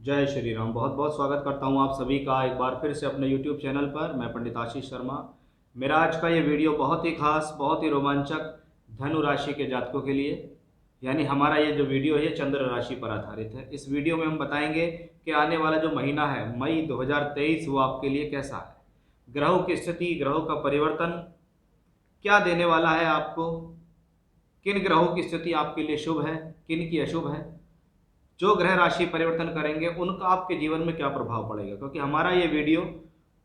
जय श्री राम। बहुत बहुत स्वागत करता हूं आप सभी का एक बार फिर से अपने YouTube चैनल पर। मैं पंडित आशीष शर्मा। मेरा आज का ये वीडियो बहुत ही खास, बहुत ही रोमांचक धनु राशि के जातकों के लिए, यानी हमारा ये जो वीडियो है चंद्र राशि पर आधारित है। इस वीडियो में हम बताएंगे कि आने वाला जो महीना है मई 2023 वो आपके लिए कैसा है। ग्रहों की स्थिति, ग्रहों का परिवर्तन क्या देने वाला है आपको, किन ग्रहों की स्थिति आपके लिए शुभ है, किन की अशुभ है, जो ग्रह राशि परिवर्तन करेंगे उनका आपके जीवन में क्या प्रभाव पड़ेगा। क्योंकि हमारा ये वीडियो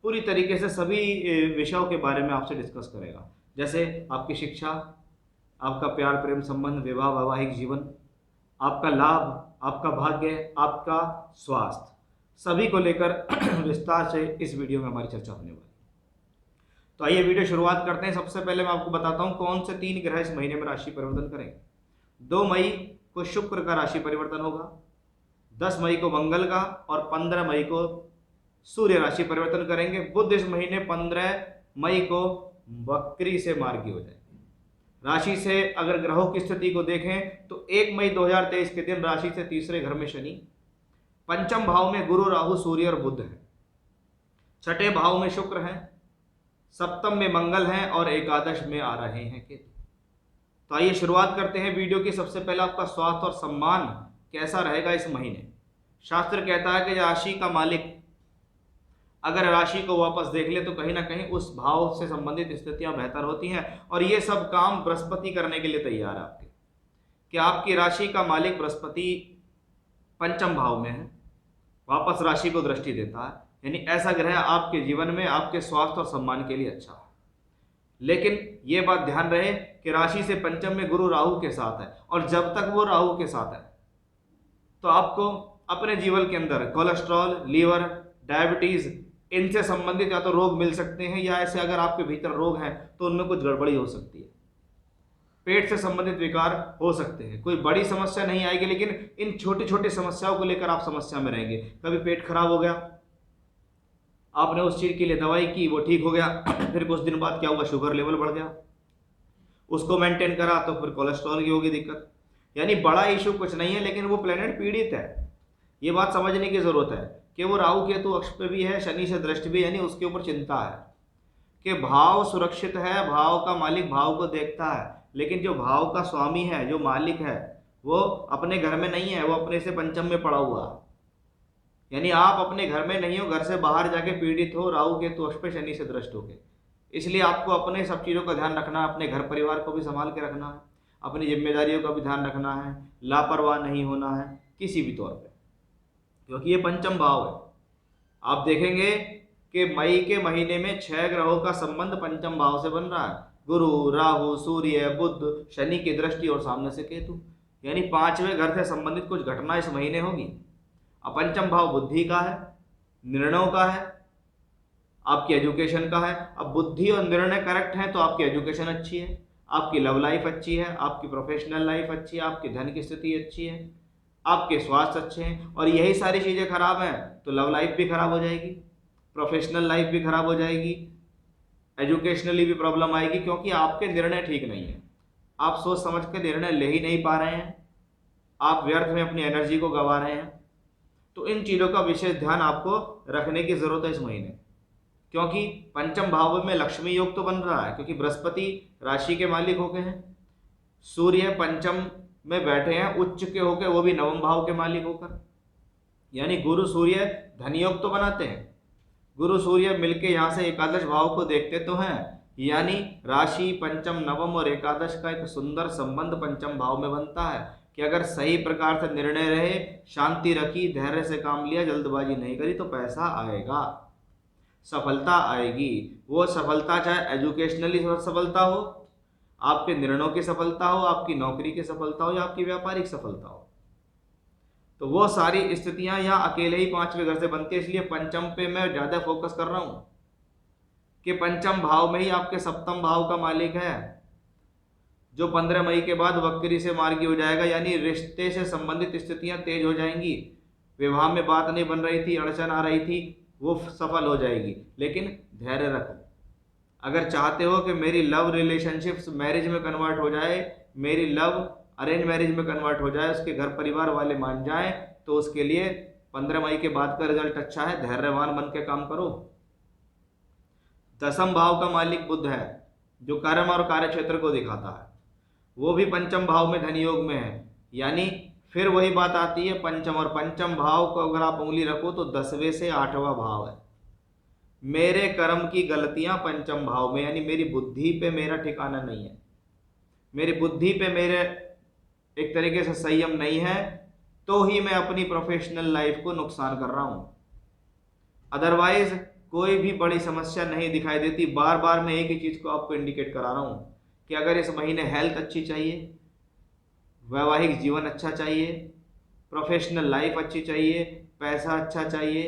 पूरी तरीके से सभी विषयों के बारे में आपसे डिस्कस करेगा, जैसे आपकी शिक्षा, आपका प्यार प्रेम संबंध, विवाह वैवाहिक जीवन, आपका लाभ, आपका भाग्य, आपका स्वास्थ्य, सभी को लेकर विस्तार से इस वीडियो में हमारी चर्चा होने वाली है। तो आइए वीडियो शुरुआत करते हैं। सबसे पहले मैं आपको बताता हूँ कौन से 3 ग्रह इस महीने में राशि परिवर्तन करेंगे। 2 मई को शुक्र का राशि परिवर्तन होगा, 10 मई को मंगल का और 15 मई को सूर्य राशि परिवर्तन करेंगे। बुध इस महीने 15 मई को वक्री से मार्गी हो जाएंगे। राशि से अगर ग्रहों की स्थिति को देखें तो 1 मई 2023 के दिन राशि से तीसरे घर में शनि, पंचम भाव में गुरु राहु सूर्य और बुध है, छठे भाव में शुक्र है, सप्तम में मंगल है और एकादश में आ रहे हैं केतु। तो आइए शुरुआत करते हैं वीडियो की। सबसे पहले आपका स्वास्थ्य और सम्मान कैसा रहेगा इस महीने। शास्त्र कहता है कि राशि का मालिक अगर राशि को वापस देख ले तो कहीं ना कहीं उस भाव से संबंधित स्थितियां बेहतर होती हैं, और ये सब काम बृहस्पति करने के लिए तैयार है आपके, कि आपकी राशि का मालिक बृहस्पति पंचम भाव में है, वापस राशि को दृष्टि देता है, यानी ऐसा ग्रह आपके जीवन में आपके स्वास्थ्य और सम्मान के लिए अच्छा है। लेकिन ये बात ध्यान रहे कि राशि से पंचम में गुरु राहु के साथ है, और जब तक वो राहु के साथ है तो आपको अपने जीवन के अंदर कोलेस्ट्रॉल, लीवर, डायबिटीज, इनसे संबंधित या तो रोग मिल सकते हैं, या ऐसे अगर आपके भीतर रोग हैं तो उनमें कुछ गड़बड़ी हो सकती है। पेट से संबंधित विकार हो सकते हैं। कोई बड़ी समस्या नहीं आएगी, लेकिन इन छोटी छोटी समस्याओं को लेकर आप समस्या में रहेंगे। कभी पेट खराब हो गया, आपने उस चीज के लिए दवाई की, वो ठीक हो गया, फिर कुछ दिन बाद क्या हुआ, शुगर लेवल बढ़ गया, उसको मेंटेन करा तो फिर कोलेस्ट्रॉल की होगी दिक्कत। यानी बड़ा इशू कुछ नहीं है, लेकिन वो प्लेनेट पीड़ित है। ये बात समझने की जरूरत है कि वो राहु केतु अक्ष पे भी है, शनि से दृष्टि भी, यानी उसके ऊपर चिंता है कि भाव सुरक्षित है, भाव का मालिक भाव को देखता है, लेकिन जो भाव का स्वामी है, जो मालिक है, वो अपने घर में नहीं है, वो अपने से पंचम में पड़ा हुआ है। यानी आप अपने घर में नहीं हो, घर से बाहर जाके पीड़ित हो राहु केतु अक्ष पे शनि से दृष्ट होके। इसलिए आपको अपने सब चीज़ों का ध्यान रखना है, अपने घर परिवार को भी संभाल के रखना है, अपनी जिम्मेदारियों का भी ध्यान रखना है, लापरवाह नहीं होना है किसी भी तौर पे, क्योंकि ये पंचम भाव है। आप देखेंगे कि मई के महीने में 6 ग्रहों का संबंध पंचम भाव से बन रहा है, गुरु, राहु, सूर्य, बुध, शनि की दृष्टि और सामने से केतु, यानी 5वें घर से संबंधित कुछ घटना इस महीने होगी। अब पंचम भाव बुद्धि का है, निर्णयों का है, आपकी एजुकेशन का है। अब बुद्धि और निर्णय करेक्ट हैं तो आपकी एजुकेशन अच्छी है, आपकी लव लाइफ अच्छी है, आपकी प्रोफेशनल लाइफ अच्छी है, आपकी धन की स्थिति अच्छी है, आपके स्वास्थ्य अच्छे हैं। और यही सारी चीज़ें खराब हैं तो लव लाइफ भी खराब हो जाएगी, प्रोफेशनल लाइफ भी खराब हो जाएगी, एजुकेशनली भी प्रॉब्लम आएगी, क्योंकि आपके निर्णय ठीक नहीं है। आप सोच समझ के निर्णय ले ही नहीं पा रहे हैं, आप व्यर्थ में अपनी एनर्जी को गंवा रहे हैं। तो इन चीज़ों का विशेष ध्यान आपको रखने की जरूरत है इस महीने, क्योंकि पंचम भाव में लक्ष्मी योग तो बन रहा है, क्योंकि बृहस्पति राशि के मालिक हो गए हैं, सूर्य पंचम में बैठे हैं उच्च के होकर, वो भी नवम भाव के मालिक होकर, यानी गुरु सूर्य धन योग तो बनाते हैं। गुरु सूर्य मिलके यहाँ से एकादश भाव को देखते तो हैं, यानी राशि, पंचम, नवम और एकादश का एक सुंदर संबंध पंचम भाव में बनता है कि अगर सही प्रकार से निर्णय रहे, शांति रखी, धैर्य से काम लिया, जल्दबाजी नहीं करी तो पैसा आएगा, सफलता आएगी। वो सफलता चाहे एजुकेशनली सफलता हो, आपके निर्णयों की सफलता हो, आपकी नौकरी की सफलता हो, या आपकी व्यापारिक सफलता हो, तो वो सारी स्थितियां यहाँ अकेले ही 5वें घर से बनती है। इसलिए पंचम पे मैं ज़्यादा फोकस कर रहा हूँ कि पंचम भाव में ही आपके सप्तम भाव का मालिक है, जो 15 मई के बाद वक्री से मार्गी हो जाएगा, यानी रिश्ते से संबंधित स्थितियां तेज हो जाएंगी। विवाह में बात नहीं बन रही थी, अड़चन आ रही थी, वो सफल हो जाएगी। लेकिन धैर्य रखो, अगर चाहते हो कि मेरी लव रिलेशनशिप्स मैरिज में कन्वर्ट हो जाए, मेरी लव अरेंज मैरिज में कन्वर्ट हो जाए, उसके घर परिवार वाले मान जाएं, तो उसके लिए 15 मई के बाद का रिजल्ट अच्छा है, धैर्यवान बन के काम करो। 10वें भाव का मालिक बुध है जो कर्म और कार्य क्षेत्र को दिखाता है, वो भी पंचम भाव में धन योग में है। यानी फिर वही बात आती है, पंचम और पंचम भाव को अगर आप उंगली रखो तो 10वें से 8वां भाव है। मेरे कर्म की गलतियां पंचम भाव में, यानी मेरी बुद्धि पे मेरा ठिकाना नहीं है, मेरी बुद्धि पे मेरे एक तरीके से संयम नहीं है, तो ही मैं अपनी प्रोफेशनल लाइफ को नुकसान कर रहा हूं। अदरवाइज कोई भी बड़ी समस्या नहीं दिखाई देती। बार बार मैं एक ही चीज को आपको इंडिकेट करा रहा हूं कि अगर इस महीने हेल्थ अच्छी चाहिए, वैवाहिक जीवन अच्छा चाहिए, प्रोफेशनल लाइफ अच्छी चाहिए, पैसा अच्छा चाहिए,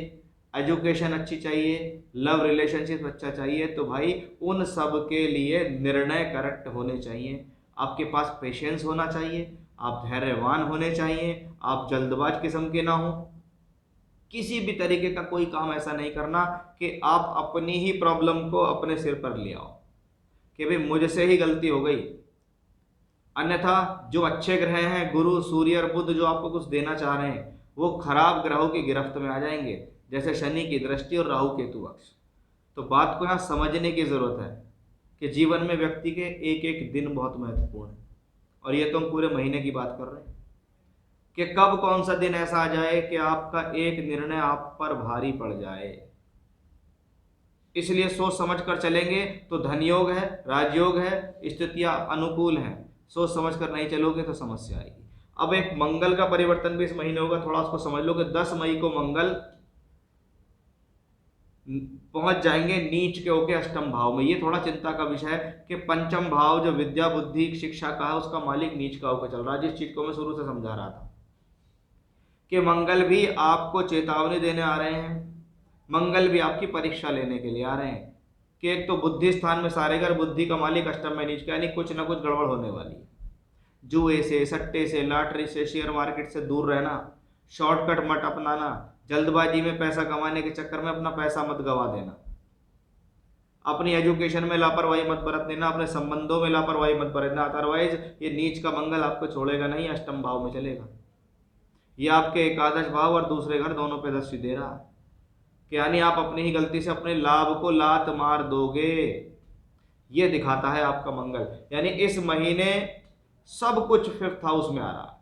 एजुकेशन अच्छी चाहिए, लव रिलेशनशिप अच्छा चाहिए, तो भाई उन सब के लिए निर्णय करेक्ट होने चाहिए। आपके पास पेशेंस होना चाहिए, आप धैर्यवान होने चाहिए, आप जल्दबाज किस्म के ना हो। किसी भी तरीके का कोई काम ऐसा नहीं करना कि आप अपनी ही प्रॉब्लम को अपने सिर पर ले आओ कि भाई मुझसे ही गलती हो गई। अन्यथा जो अच्छे ग्रह हैं, गुरु, सूर्य और बुध, जो आपको कुछ देना चाह रहे हैं, वो खराब ग्रहों की गिरफ्त में आ जाएंगे, जैसे शनि की दृष्टि और राहु केतु अक्ष। तो बात को यहाँ समझने की जरूरत है कि जीवन में व्यक्ति के एक एक दिन बहुत महत्वपूर्ण है, और ये तो हम पूरे महीने की बात कर रहे हैं कि कब कौन सा दिन ऐसा आ जाए कि आपका एक निर्णय आप पर भारी पड़ जाए। इसलिए सोच समझ कर चलेंगे तो धन योग है, राजयोग है, स्थितियां अनुकूल हैं। सोच समझ कर नहीं चलोगे तो समस्या आएगी। अब एक मंगल का परिवर्तन भी इस महीने होगा, थोड़ा उसको समझ लो कि 10 मई को मंगल पहुंच जाएंगे नीच के होके अष्टम भाव में। ये थोड़ा चिंता का विषय है कि पंचम भाव जो विद्या बुद्धि शिक्षा का है, उसका मालिक नीच का होकर चल रहा है। जिस चीज को मैं शुरू से समझा रहा था कि मंगल भी आपको चेतावनी देने आ रहे हैं, मंगल भी आपकी परीक्षा लेने के लिए आ रहे हैं कि एक तो बुद्धि स्थान में सारे घर, बुद्धि का मालिक अष्टम में नीच का, यानी कुछ ना कुछ गड़बड़ होने वाली है। जुए से, सट्टे से, लॉटरी से, शेयर मार्केट से दूर रहना, शॉर्टकट मत अपनाना, जल्दबाजी में पैसा कमाने के चक्कर में अपना पैसा मत गवा देना, अपनी एजुकेशन में लापरवाही मत बरत देना, अपने संबंधों में लापरवाही मत बरतना। अदरवाइज ये नीच का मंगल आपको छोड़ेगा नहीं, अष्टम भाव में चलेगा। ये आपके एकादश भाव और दूसरे घर दोनों पे दृष्टि दे रहा है कि यानी आप अपनी ही गलती से अपने लाभ को लात मार दोगे। ये दिखाता है आपका मंगल। यानी इस महीने सब कुछ 5th हाउस में आ रहा है,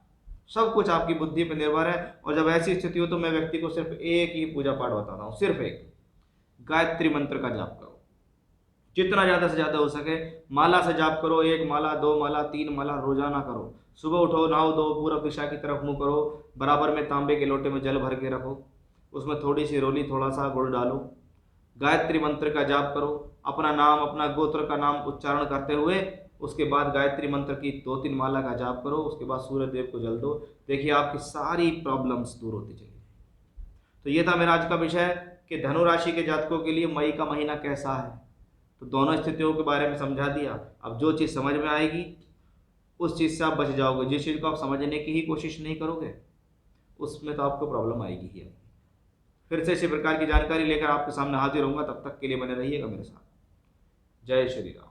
सब कुछ आपकी बुद्धि पर निर्भर है। और जब ऐसी स्थिति हो तो मैं व्यक्ति को सिर्फ एक ही पूजा पाठ बताता हूँ, सिर्फ एक, गायत्री मंत्र का जाप करो। जितना ज़्यादा से ज़्यादा हो सके माला से जाप करो, 1 माला, 2 माला, 3 माला रोजाना करो। सुबह उठो, नहाओ धो, पूरब दिशा की तरफ मुंह करो, बराबर में तांबे के लोटे में जल भर के रखो, उसमें थोड़ी सी रोली, थोड़ा सा गुड़ डालो, गायत्री मंत्र का जाप करो, अपना नाम, अपना गोत्र का नाम उच्चारण करते हुए उसके बाद गायत्री मंत्र की 2-3 माला का जाप करो। उसके बाद सूर्य देव को जल दो। देखिए आपकी सारी प्रॉब्लम्स दूर होती चली। तो ये था मेरा आज का विषय कि धनु राशि के जातकों के लिए मई का महीना कैसा है। तो दोनों स्थितियों के बारे में समझा दिया। अब जो चीज़ समझ में आएगी उस चीज़ से आप बच जाओगे। जिस चीज़ को आप समझने की ही कोशिश नहीं करोगे उसमें तो आपको प्रॉब्लम आएगी ही आएगी। फिर से इसी प्रकार की जानकारी लेकर आपके सामने हाजिर होऊंगा। तब तक के लिए बने रहिएगा मेरे साथ। जय श्री राम।